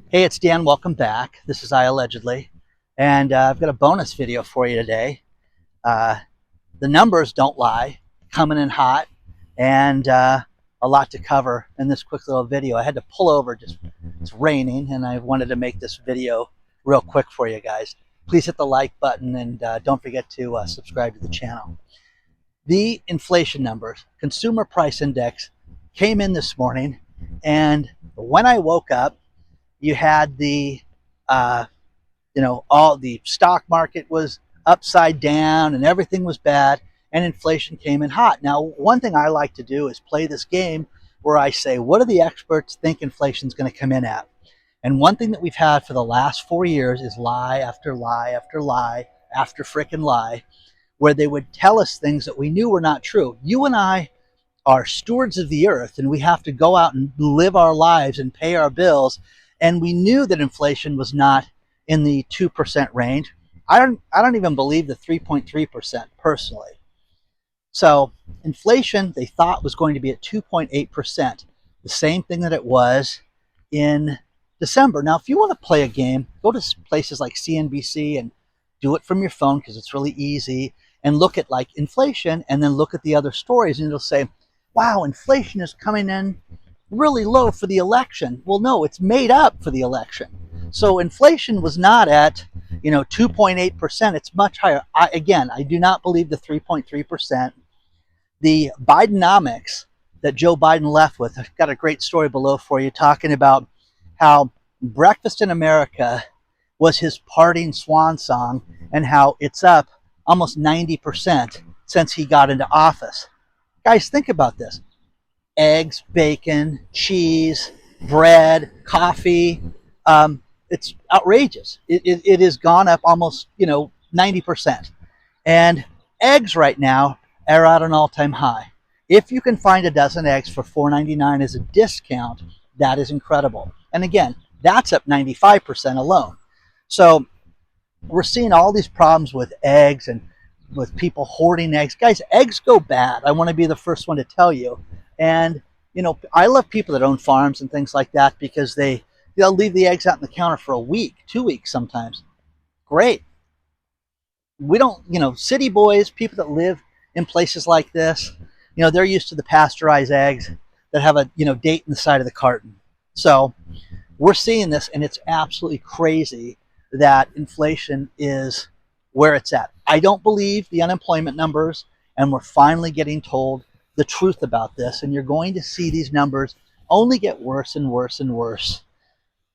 Hey, it's Dan. Welcome back. This is I Allegedly, and I've got a bonus video for you today. Uh, the numbers don't lie, coming in hot, and a lot to cover in this quick little video. I had to pull over, just it's raining, and I wanted to make this video real quick for you guys. Please hit the like button and don't forget to subscribe to the channel. The inflation numbers, consumer price index, came in this morning, and when I woke up, you had the all the stock market was upside down and everything was bad, and inflation came in hot. Now, one thing I like to do is play this game where I say, what do the experts think inflation is going to come in at? And one thing that we've had for the last 4 years is lie after lie after lie after frickin' lie, where they would tell us things that we knew were not true. You and I are stewards of the earth, and we have to go out and live our lives and pay our bills. And we knew that inflation was not in the 2% range. I don't even believe the 3.3% personally. So inflation, they thought, was going to be at 2.8%, the same thing that it was in December. Now, if you want to play a game, go to places like CNBC and do it from your phone because it's really easy, and look at like inflation and then look at the other stories, and it'll say, wow, inflation is coming in really low for the election. Well, no, it's made up for the election. So inflation was not at 2.8%. It's much higher. I do not believe the 3.3%. The Bidenomics that Joe Biden left with, I've got a great story below for you talking about how Breakfast in America was his parting swan song and how it's up almost 90% since he got into office. Guys, think about this. Eggs, bacon, cheese, bread, coffee. It's outrageous. It has gone up almost 90%. And eggs right now are at an all-time high. If you can find a dozen eggs for $4.99 as a discount, that is incredible. And again, that's up 95% alone. So we're seeing all these problems with eggs and with people hoarding eggs. Guys, eggs go bad. I want to be the first one to tell you. And I love people that own farms and things like that because they'll leave the eggs out on the counter for a week, 2 weeks sometimes. Great. We don't, city boys, people that live in places like this, they're used to the pasteurized eggs that have a date in the side of the carton. So we're seeing this, and it's absolutely crazy that inflation is where it's at. I don't believe the unemployment numbers, and we're finally getting told the truth about this, and you're going to see these numbers only get worse and worse and worse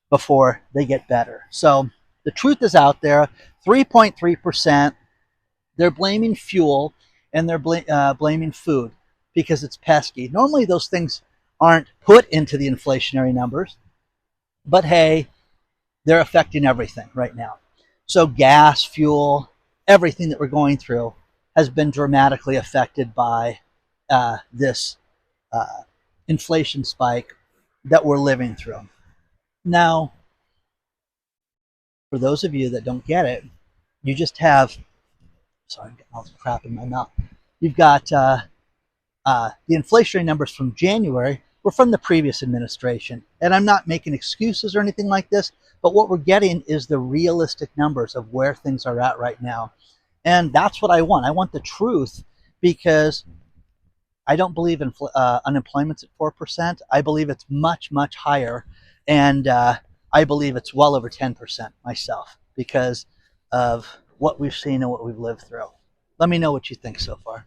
before they get better. So the truth is out there. 3.3%. They're blaming fuel, and they're blaming food because it's pesky. Normally those things aren't put into the inflationary numbers, but hey, they're affecting everything right now. So gas, fuel, everything that we're going through has been dramatically affected by this inflation spike that we're living through. Now, for those of you that don't get it, you just have, sorry, I'm getting all this crap in my mouth. You've got the inflationary numbers from January were from the previous administration. And I'm not making excuses or anything like this, but what we're getting is the realistic numbers of where things are at right now. And that's what I want. I want the truth because I don't believe unemployment's at 4%. I believe it's much, much higher. And I believe it's well over 10% myself because of what we've seen and what we've lived through. Let me know what you think so far.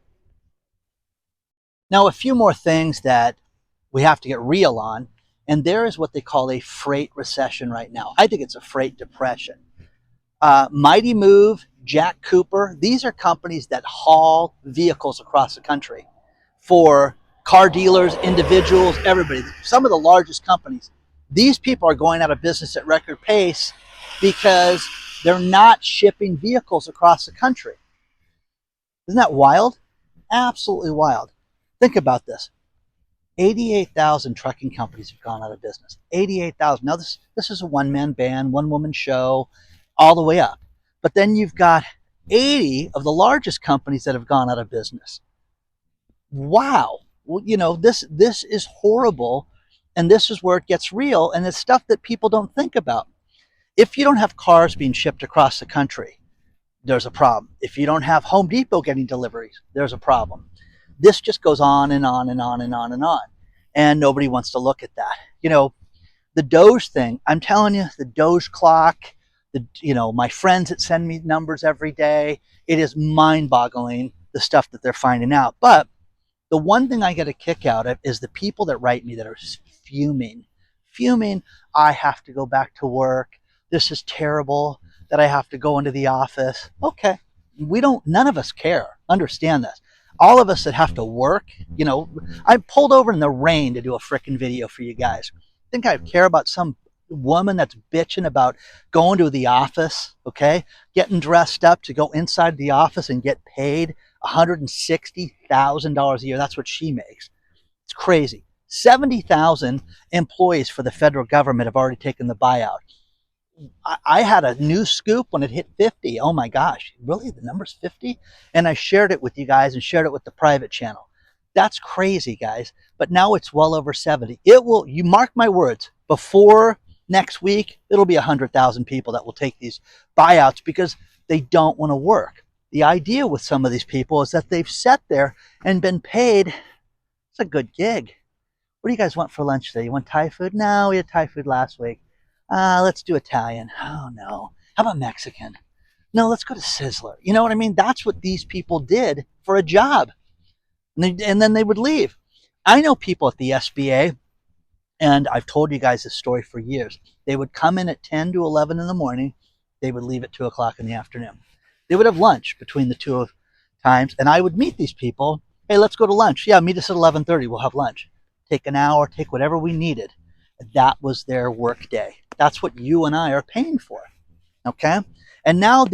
Now, a few more things that we have to get real on, and there is what they call a freight recession right now. I think it's a freight depression. Mighty Move, Jack Cooper, these are companies that haul vehicles across the country for car dealers, individuals, everybody. Some of the largest companies. These people are going out of business at record pace because they're not shipping vehicles across the country. Isn't that wild? Absolutely wild. Think about this. 88,000 trucking companies have gone out of business. 88,000. Now, this is a one-man band, one-woman show, all the way up. But then you've got 80 of the largest companies that have gone out of business. Wow. Well, this is horrible And this is where it gets real, and it's stuff that people don't think about. If you don't have cars being shipped across the country, there's a problem. If you don't have Home Depot getting deliveries, there's a problem. This just goes on and on and on and on and on. And nobody wants to look at that. The Doge thing, I'm telling you, the Doge clock, my friends that send me numbers every day, it is mind boggling the stuff that they're finding out. But the one thing I get a kick out of is the people that write me that are fuming. Fuming, I have to go back to work. This is terrible that I have to go into the office. Okay. None of us care. Understand this. All of us that have to work, I pulled over in the rain to do a freaking video for you guys. Think I care about some woman that's bitching about going to the office, okay? Getting dressed up to go inside the office and get paid $160,000 a year. That's what she makes. It's crazy. 70,000 employees for the federal government have already taken the buyout. I had a news scoop when it hit 50. Oh my gosh, really? The number's 50? And I shared it with you guys and shared it with the private channel. That's crazy, guys. But now it's well over 70. It will, you mark my words, before next week, it'll be 100,000 people that will take these buyouts because they don't want to work. The idea with some of these people is that they've sat there and been paid. It's a good gig. What do you guys want for lunch today? You want Thai food? No, we had Thai food last week. Let's do Italian. Oh, no. How about Mexican? No, let's go to Sizzler. You know what I mean? That's what these people did for a job. And then they would leave. I know people at the SBA, and I've told you guys this story for years. They would come in at 10 to 11 in the morning. They would leave at 2 o'clock in the afternoon. They would have lunch between the two times, and I would meet these people. Hey, let's go to lunch. Yeah, meet us at 11:30. We'll have lunch. Take an hour, take whatever we needed. That was their work day. That's what you and I are paying for. Okay? And now,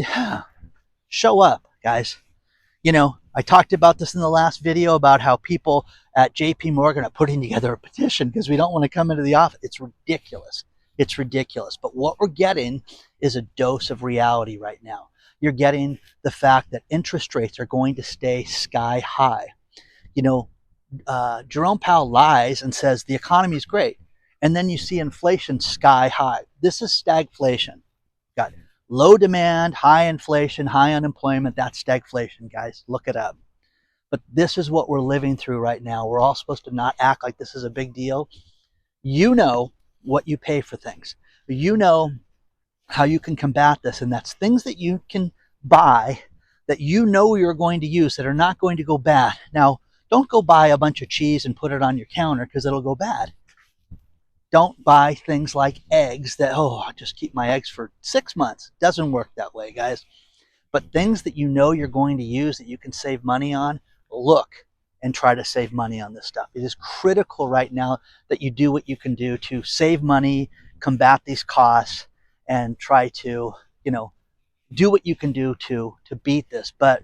show up, guys. I talked about this in the last video about how people at JP Morgan are putting together a petition because we don't want to come into the office. It's ridiculous. It's ridiculous. But what we're getting is a dose of reality right now. You're getting the fact that interest rates are going to stay sky high. Jerome Powell lies and says the economy is great. And then you see inflation sky high. This is stagflation. Got low demand, high inflation, high unemployment. That's stagflation, guys. Look it up. But this is what we're living through right now. We're all supposed to not act like this is a big deal. You know what you pay for things. You know how you can combat this. And that's things that you can buy that you know you're going to use that are not going to go bad. Now, don't go buy a bunch of cheese and put it on your counter because it'll go bad. Don't buy things like eggs that, I'll just keep my eggs for 6 months. Doesn't work that way, guys. But things that you know you're going to use that you can save money on, look and try to save money on this stuff. It is critical right now that you do what you can do to save money, combat these costs, and try to, do what you can do to beat this. But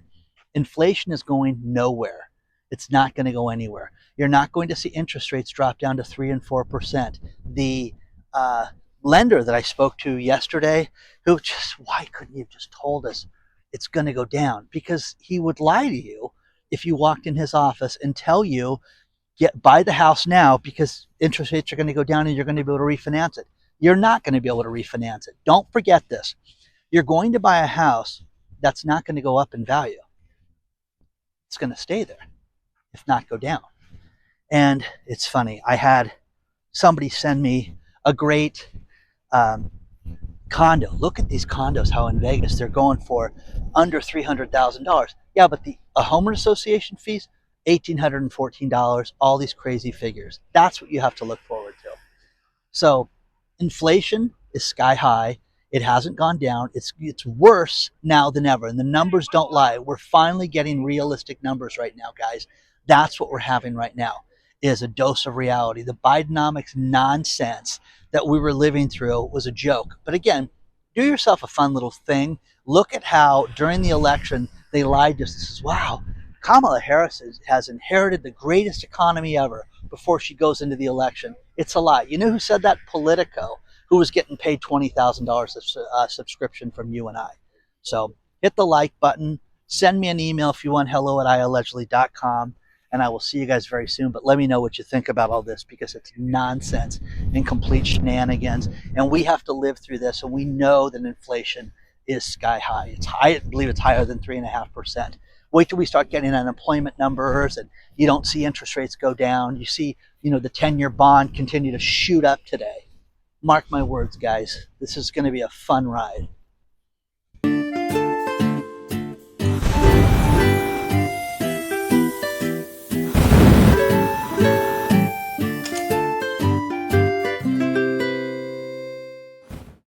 inflation is going nowhere. It's not going to go anywhere. You're not going to see interest rates drop down to 3 and 4%. The lender that I spoke to yesterday, why couldn't you have just told us it's going to go down? Because he would lie to you if you walked in his office and tell you, buy the house now because interest rates are going to go down and you're going to be able to refinance it. You're not going to be able to refinance it. Don't forget this. You're going to buy a house that's not going to go up in value. It's going to stay there, if not go down. And it's funny. I had somebody send me a great condo. Look at these condos, how in Vegas they're going for under $300,000. Yeah, but a homeowner association fees, $1,814, all these crazy figures. That's what you have to look forward to. So inflation is sky high. It hasn't gone down. It's worse now than ever. And the numbers don't lie. We're finally getting realistic numbers right now, guys. That's what we're having right now, is a dose of reality. The Bidenomics nonsense that we were living through was a joke. But again, do yourself a fun little thing. Look at how during the election they lied to us. This is, wow, Kamala Harris has inherited the greatest economy ever before she goes into the election. It's a lie. You know who said that? Politico, who was getting paid $20,000 of subscription from you and I. So hit the like button. Send me an email if you want, hello@iallegedly.com. and I will see you guys very soon. But let me know what you think about all this, because it's nonsense and complete shenanigans. And we have to live through this, and we know that inflation is sky high. It's high. I believe it's higher than 3.5%. Wait till we start getting unemployment numbers, and you don't see interest rates go down. You see, the 10-year bond continue to shoot up today. Mark my words, guys. This is going to be a fun ride.